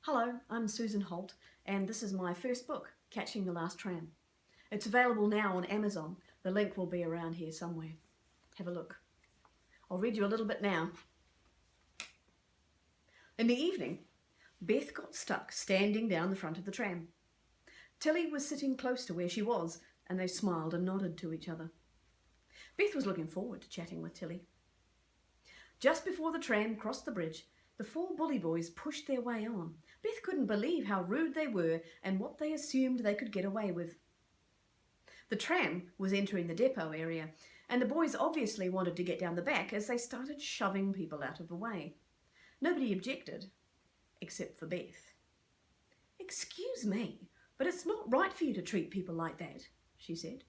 Hello, I'm Susan Holt, and this is my first book, Catching the Last Tram. It's available now on Amazon. The link will be around here somewhere. Have a look. I'll read you a little bit now. In the evening, Beth got stuck standing down the front of the tram. Tilly was sitting close to where she was, and they smiled and nodded to each other. Beth was looking forward to chatting with Tilly. Just before the tram crossed the bridge, the four bully boys pushed their way on. Beth couldn't believe how rude they were and what they assumed they could get away with. The tram was entering the depot area, and the boys obviously wanted to get down the back as they started shoving people out of the way. Nobody objected, except for Beth. "Excuse me, but it's not right for you to treat people like that," she said.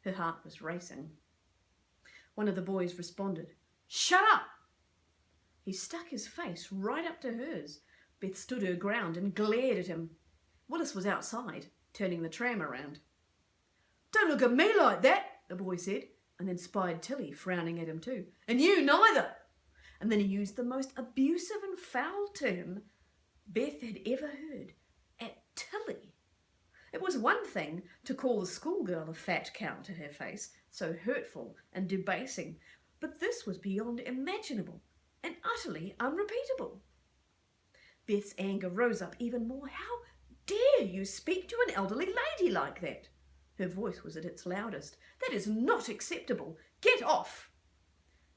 Her heart was racing. One of the boys responded, "Shut up!" He stuck his face right up to hers. Beth stood her ground and glared at him. Willis was outside, turning the tram around. "Don't look at me like that," the boy said, and then spied Tilly frowning at him too. "And you neither." And then he used the most abusive and foul term Beth had ever heard, at Tilly. It was one thing to call the schoolgirl a fat cow to her face, so hurtful and debasing, but this was beyond imaginable and utterly unrepeatable. Beth's anger rose up even more. "How dare you speak to an elderly lady like that?" Her voice was at its loudest. "That is not acceptable. Get off!"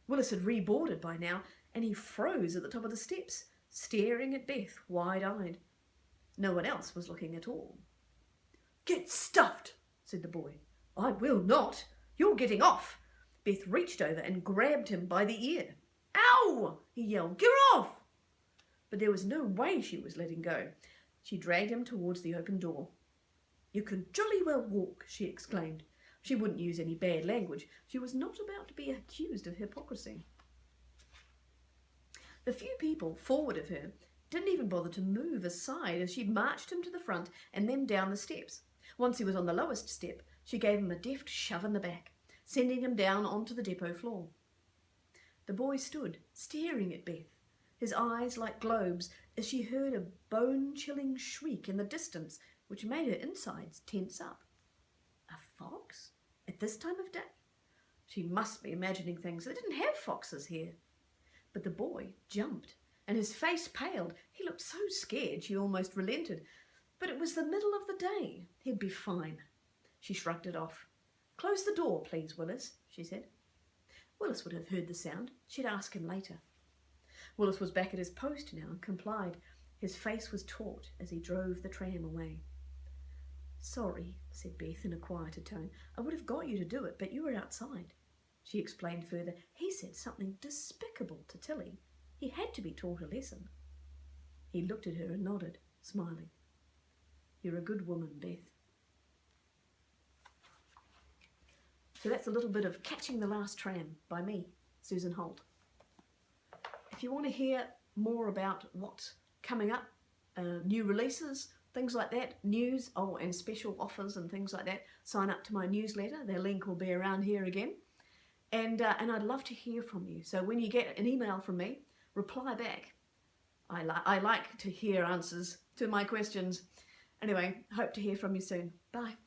Willis had reboarded by now, and he froze at the top of the steps, staring at Beth wide-eyed. No one else was looking at all. "Get stuffed," said the boy. "I will not. You're getting off." Beth reached over and grabbed him by the ear. "Ow!" he yelled. "Get off!" But there was no way she was letting go. She dragged him towards the open door. "You can jolly well walk," she exclaimed. She wouldn't use any bad language. She was not about to be accused of hypocrisy. The few people forward of her didn't even bother to move aside as she marched him to the front and then down the steps. Once he was on the lowest step, she gave him a deft shove in the back, sending him down onto the depot floor. The boy stood, staring at Beth, his eyes like globes, as she heard a bone-chilling shriek in the distance, which made her insides tense up. A fox? At this time of day? She must be imagining things. They didn't have foxes here. But the boy jumped, and his face paled. He looked so scared she almost relented. But it was the middle of the day. He'd be fine. She shrugged it off. "Close the door, please, Willis," she said. Willis would have heard the sound. She'd ask him later. Willis was back at his post now and complied. His face was taut as he drove the tram away. "Sorry," said Beth in a quieter tone. "I would have got you to do it, but you were outside." She explained further. "He said something despicable to Tilly. He had to be taught a lesson." He looked at her and nodded, smiling. "You're a good woman, Beth." So that's a little bit of Catching the Last Tram by me, Susan Holt. If you want to hear more about what's coming up, new releases, things like that, news, and special offers and things like that, sign up to my newsletter. Their link will be around here again. And I'd love to hear from you. So when you get an email from me, reply back. I like to hear answers to my questions. Anyway, hope to hear from you soon. Bye.